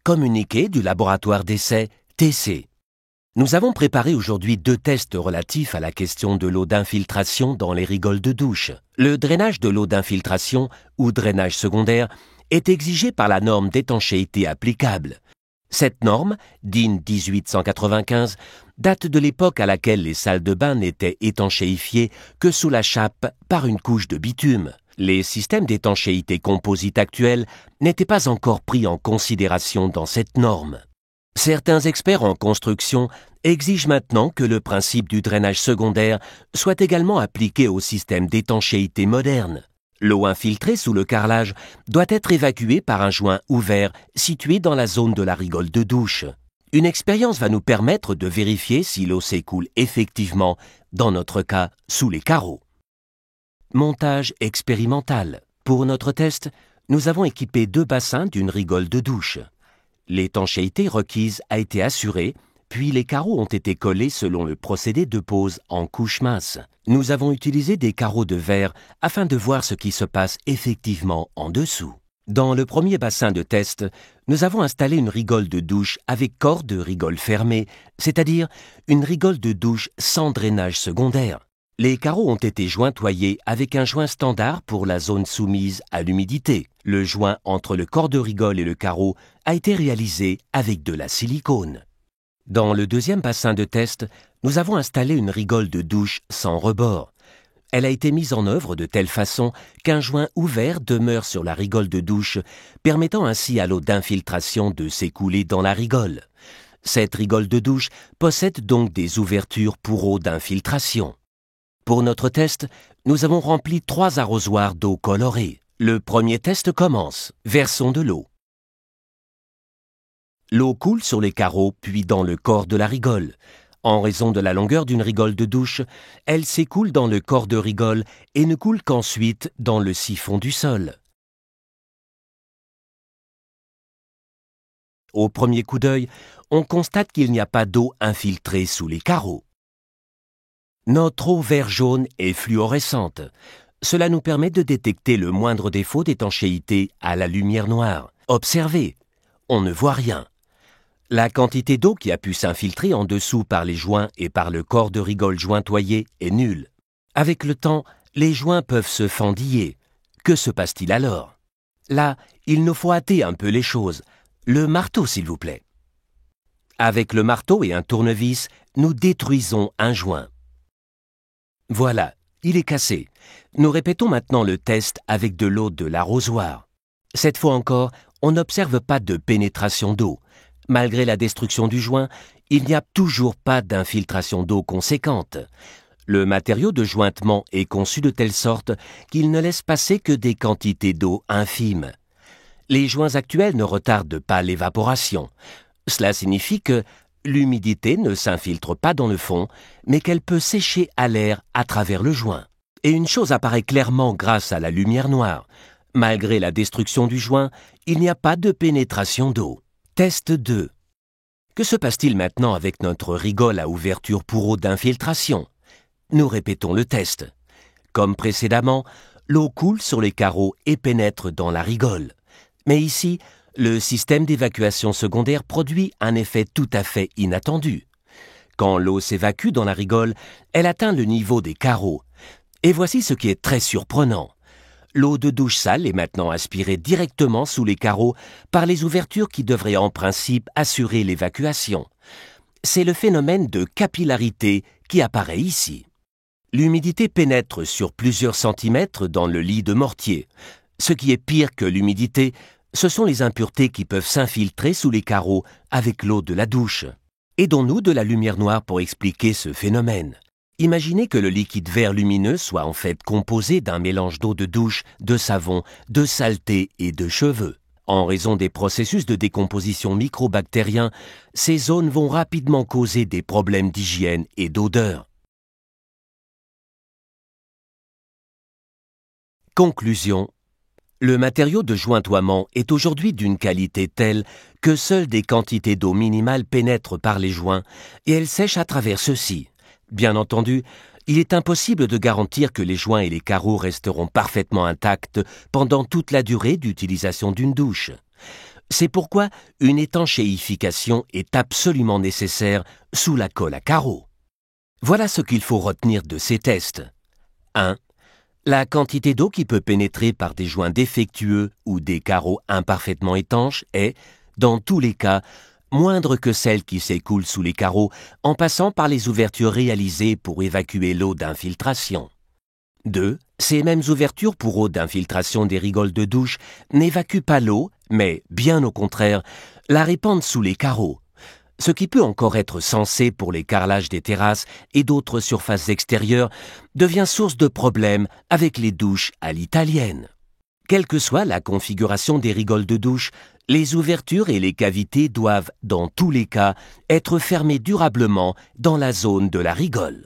communiqué du laboratoire d'essai TC. Nous avons préparé aujourd'hui 2 tests relatifs à la question de l'eau d'infiltration dans les rigoles de douche. Le drainage de l'eau d'infiltration ou drainage secondaire est exigé par la norme d'étanchéité applicable. Cette norme, DIN 1895, date de l'époque à laquelle les salles de bain n'étaient étanchéifiées que sous la chape par une couche de bitume. Les systèmes d'étanchéité composite actuels n'étaient pas encore pris en considération dans cette norme. Certains experts en construction exigent maintenant que le principe du drainage secondaire soit également appliqué au système d'étanchéité moderne. L'eau infiltrée sous le carrelage doit être évacuée par un joint ouvert situé dans la zone de la rigole de douche. Une expérience va nous permettre de vérifier si l'eau s'écoule effectivement, dans notre cas, sous les carreaux. Montage expérimental. Pour notre test, nous avons équipé 2 bassins d'une rigole de douche. L'étanchéité requise a été assurée, puis les carreaux ont été collés selon le procédé de pose en couche mince. Nous avons utilisé des carreaux de verre afin de voir ce qui se passe effectivement en dessous. Dans le premier bassin de test, nous avons installé une rigole de douche avec corps de rigole fermé, c'est-à-dire une rigole de douche sans drainage secondaire. Les carreaux ont été jointoyés avec un joint standard pour la zone soumise à l'humidité. Le joint entre le corps de rigole et le carreau a été réalisé avec de la silicone. Dans le deuxième bassin de test, nous avons installé une rigole de douche sans rebord. Elle a été mise en œuvre de telle façon qu'un joint ouvert demeure sur la rigole de douche, permettant ainsi à l'eau d'infiltration de s'écouler dans la rigole. Cette rigole de douche possède donc des ouvertures pour eau d'infiltration. Pour notre test, nous avons rempli 3 arrosoirs d'eau colorée. Le premier test commence. Versons de l'eau. L'eau coule sur les carreaux puis dans le corps de la rigole. En raison de la longueur d'une rigole de douche, elle s'écoule dans le corps de rigole et ne coule qu'ensuite dans le siphon du sol. Au premier coup d'œil, on constate qu'il n'y a pas d'eau infiltrée sous les carreaux. Notre eau vert jaune est fluorescente. Cela nous permet de détecter le moindre défaut d'étanchéité à la lumière noire. Observez, on ne voit rien. La quantité d'eau qui a pu s'infiltrer en dessous par les joints et par le corps de rigole jointoyé est nulle. Avec le temps, les joints peuvent se fendiller. Que se passe-t-il alors? Là, il nous faut hâter un peu les choses. Le marteau, s'il vous plaît. Avec le marteau et un tournevis, nous détruisons un joint. Voilà, il est cassé. Nous répétons maintenant le test avec de l'eau de l'arrosoir. Cette fois encore, on n'observe pas de pénétration d'eau. Malgré la destruction du joint, il n'y a toujours pas d'infiltration d'eau conséquente. Le matériau de jointement est conçu de telle sorte qu'il ne laisse passer que des quantités d'eau infimes. Les joints actuels ne retardent pas l'évaporation. Cela signifie que l'humidité ne s'infiltre pas dans le fond, mais qu'elle peut sécher à l'air à travers le joint. Et une chose apparaît clairement grâce à la lumière noire. Malgré la destruction du joint, il n'y a pas de pénétration d'eau. Test 2. Que se passe-t-il maintenant avec notre rigole à ouverture pour eau d'infiltration? Nous répétons le test. Comme précédemment, l'eau coule sur les carreaux et pénètre dans la rigole. Mais ici, le système d'évacuation secondaire produit un effet tout à fait inattendu. Quand l'eau s'évacue dans la rigole, elle atteint le niveau des carreaux. Et voici ce qui est très surprenant. L'eau de douche sale est maintenant aspirée directement sous les carreaux par les ouvertures qui devraient en principe assurer l'évacuation. C'est le phénomène de capillarité qui apparaît ici. L'humidité pénètre sur plusieurs centimètres dans le lit de mortier. Ce qui est pire que l'humidité, ce sont les impuretés qui peuvent s'infiltrer sous les carreaux avec l'eau de la douche. Aidons-nous de la lumière noire pour expliquer ce phénomène. Imaginez que le liquide vert lumineux soit en fait composé d'un mélange d'eau de douche, de savon, de saleté et de cheveux. En raison des processus de décomposition microbactériens, ces zones vont rapidement causer des problèmes d'hygiène et d'odeur. Conclusion. Le matériau de jointoiement est aujourd'hui d'une qualité telle que seules des quantités d'eau minimales pénètrent par les joints et elles sèchent à travers ceux-ci. Bien entendu, il est impossible de garantir que les joints et les carreaux resteront parfaitement intacts pendant toute la durée d'utilisation d'une douche. C'est pourquoi une étanchéification est absolument nécessaire sous la colle à carreaux. Voilà ce qu'il faut retenir de ces tests. 1. La quantité d'eau qui peut pénétrer par des joints défectueux ou des carreaux imparfaitement étanches est, dans tous les cas, moindre que celle qui s'écoule sous les carreaux en passant par les ouvertures réalisées pour évacuer l'eau d'infiltration. 2. Ces mêmes ouvertures pour eau d'infiltration des rigoles de douche n'évacuent pas l'eau, mais, bien au contraire, la répandent sous les carreaux, ce qui peut encore être sensé pour les carrelages des terrasses et d'autres surfaces extérieures, devient source de problèmes avec les douches à l'italienne. Quelle que soit la configuration des rigoles de douche, les ouvertures et les cavités doivent, dans tous les cas, être fermées durablement dans la zone de la rigole.